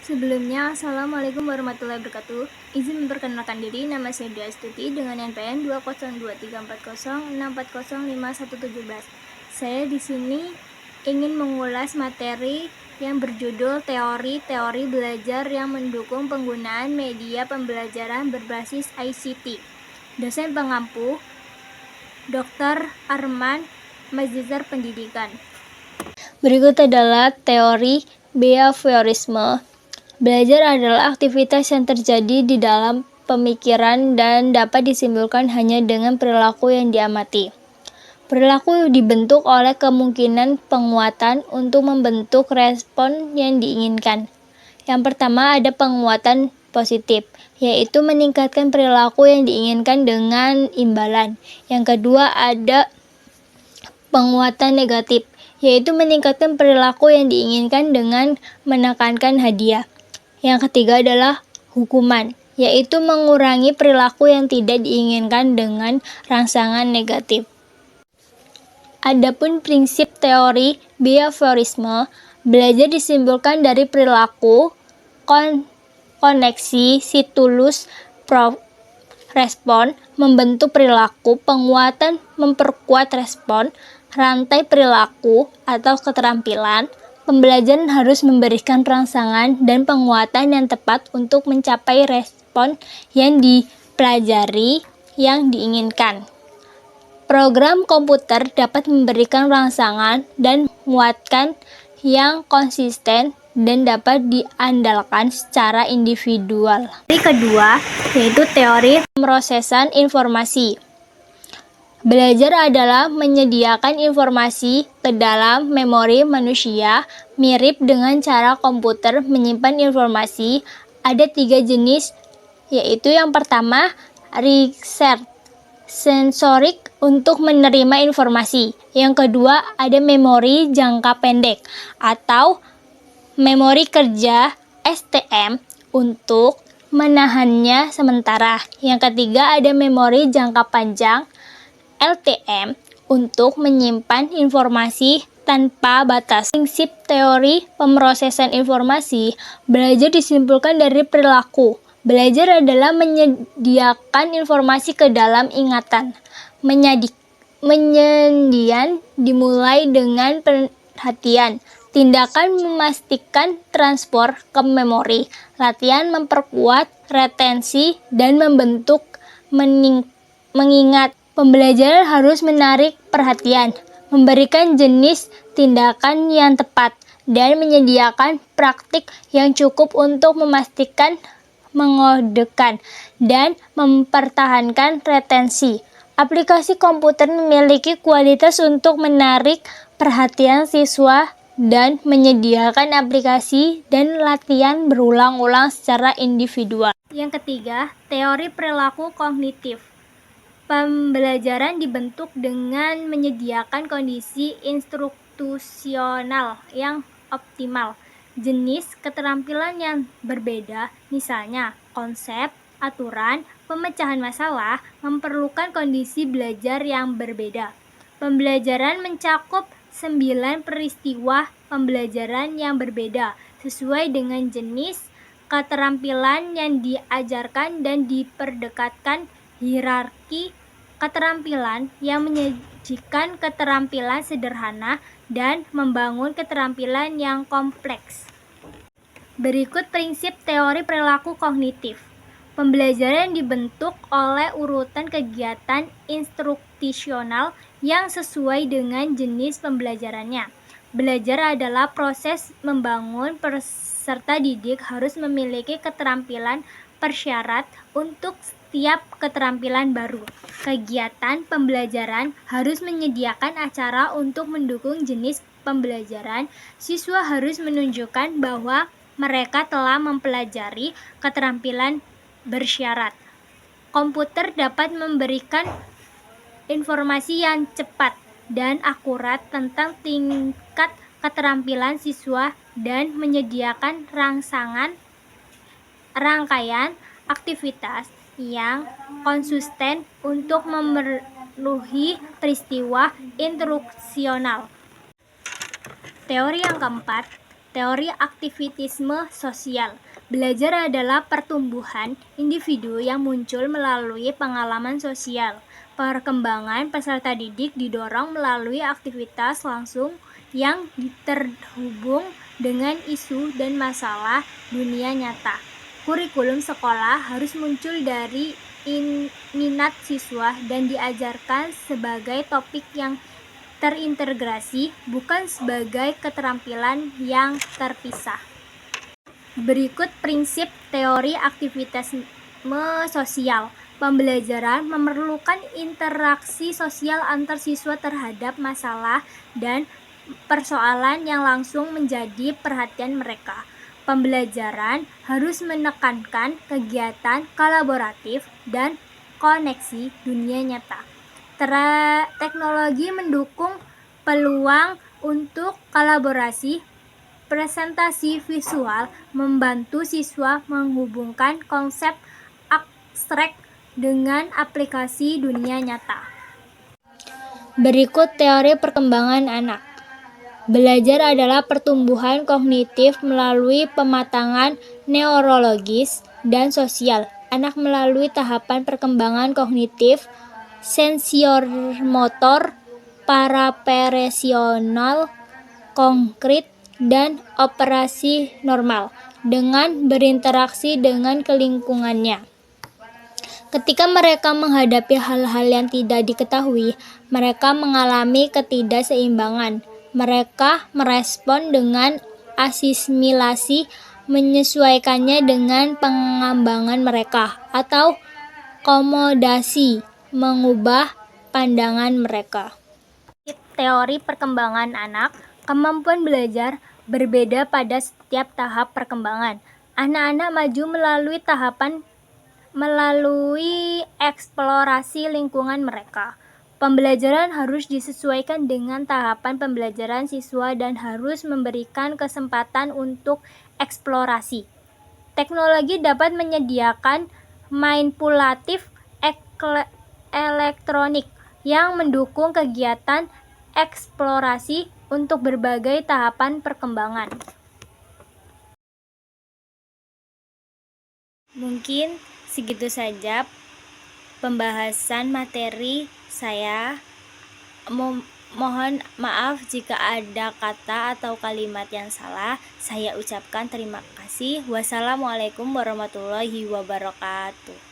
Sebelumnya, Assalamualaikum warahmatullahi wabarakatuh. Izin memperkenalkan diri, nama saya Dea Astuti dengan NPM 2023406405117. Saya di sini ingin mengulas materi yang berjudul teori belajar yang mendukung penggunaan media pembelajaran berbasis ICT. Dosen pengampu, Dr. Arman Mazizar Pendidikan. Berikut adalah teori behaviorisme. Belajar adalah aktivitas yang terjadi di dalam pemikiran dan dapat disimpulkan hanya dengan perilaku yang diamati. Perilaku dibentuk oleh kemungkinan penguatan untuk membentuk respon yang diinginkan. Yang pertama ada penguatan positif, yaitu meningkatkan perilaku yang diinginkan dengan imbalan. Yang kedua ada penguatan negatif, yaitu meningkatkan perilaku yang diinginkan dengan menekankan hadiah. Yang ketiga adalah hukuman, yaitu mengurangi perilaku yang tidak diinginkan dengan rangsangan negatif. Adapun prinsip teori behaviorisme, belajar disimpulkan dari perilaku, koneksi, stimulus, respon, membentuk perilaku, penguatan, memperkuat respon, rantai perilaku atau keterampilan. Pembelajaran harus memberikan rangsangan dan penguatan yang tepat untuk mencapai respon yang dipelajari yang diinginkan. Program komputer dapat memberikan rangsangan dan menguatkan yang konsisten dan dapat diandalkan secara individual. Teori kedua yaitu teori pemrosesan informasi. Belajar adalah menyediakan informasi ke dalam memori manusia, mirip dengan cara komputer menyimpan informasi. Ada 3 jenis, yaitu yang pertama, research sensorik untuk menerima informasi. Yang kedua, ada memori jangka pendek atau memori kerja STM untuk menahannya sementara. Yang ketiga, ada memori jangka panjang LTM untuk menyimpan informasi tanpa batas. Prinsip teori pemrosesan informasi, belajar disimpulkan dari perilaku. Belajar adalah menyediakan informasi ke dalam ingatan. Penyediaan dimulai dengan perhatian. Tindakan memastikan transfer ke memori. Latihan memperkuat retensi dan membentuk mengingat. Pembelajaran harus menarik perhatian, memberikan jenis tindakan yang tepat, dan menyediakan praktik yang cukup untuk memastikan mengodekan dan mempertahankan retensi. Aplikasi komputer memiliki kualitas untuk menarik perhatian siswa dan menyediakan aplikasi dan latihan berulang-ulang secara individual. Yang ketiga, teori perilaku kognitif. Pembelajaran dibentuk dengan menyediakan kondisi instruksional yang optimal. Jenis keterampilan yang berbeda, misalnya konsep, aturan, pemecahan masalah, memerlukan kondisi belajar yang berbeda. Pembelajaran mencakup 9 peristiwa pembelajaran yang berbeda, sesuai dengan jenis keterampilan yang diajarkan dan diperdekatkan hierarki keterampilan yang menyajikan keterampilan sederhana dan membangun keterampilan yang kompleks. Berikut prinsip teori perilaku kognitif. Pembelajaran dibentuk oleh urutan kegiatan instruksional yang sesuai dengan jenis pembelajarannya. Belajar adalah proses membangun. Peserta didik harus memiliki keterampilan persyarat untuk setiap keterampilan baru. Kegiatan pembelajaran harus menyediakan acara untuk mendukung jenis pembelajaran. Siswa harus menunjukkan bahwa mereka telah mempelajari keterampilan bersyarat. Komputer dapat memberikan informasi yang cepat dan akurat tentang tingkat keterampilan siswa dan menyediakan rangkaian aktivitas yang konsisten untuk memenuhi peristiwa instruksional. Teori yang keempat, Teori aktivitisme sosial. Belajar adalah pertumbuhan individu yang muncul melalui pengalaman sosial. Perkembangan peserta didik didorong melalui aktivitas langsung yang terhubung dengan isu dan masalah dunia nyata. Kurikulum sekolah harus muncul dari minat siswa dan diajarkan sebagai topik yang terintegrasi, bukan sebagai keterampilan yang terpisah. Berikut prinsip teori aktivitasme sosial. Pembelajaran memerlukan interaksi sosial antar siswa terhadap masalah dan persoalan yang langsung menjadi perhatian mereka. Pembelajaran harus menekankan kegiatan kolaboratif dan koneksi dunia nyata. Teknologi mendukung peluang untuk kolaborasi. Presentasi visual membantu siswa menghubungkan konsep abstrak dengan aplikasi dunia nyata. Berikut teori perkembangan anak. Belajar adalah pertumbuhan kognitif melalui pematangan neurologis dan sosial. Anak melalui tahapan perkembangan kognitif, sensorimotor, parapresional, konkret, dan operasi normal dengan berinteraksi dengan lingkungannya. Ketika mereka menghadapi hal-hal yang tidak diketahui, mereka mengalami ketidakseimbangan. Mereka merespon dengan asimilasi, menyesuaikannya dengan pengembangan mereka, atau komodasi, mengubah pandangan mereka. Teori perkembangan anak. Kemampuan belajar berbeda pada setiap tahap perkembangan. Anak-anak maju melalui eksplorasi lingkungan mereka. Pembelajaran harus disesuaikan dengan tahapan pembelajaran siswa dan harus memberikan kesempatan untuk eksplorasi. Teknologi dapat menyediakan manipulatif elektronik yang mendukung kegiatan eksplorasi untuk berbagai tahapan perkembangan. Mungkin segitu saja pembahasan materi saya. Mohon maaf jika ada kata atau kalimat yang salah. Saya ucapkan terima kasih. Wassalamualaikum warahmatullahi wabarakatuh.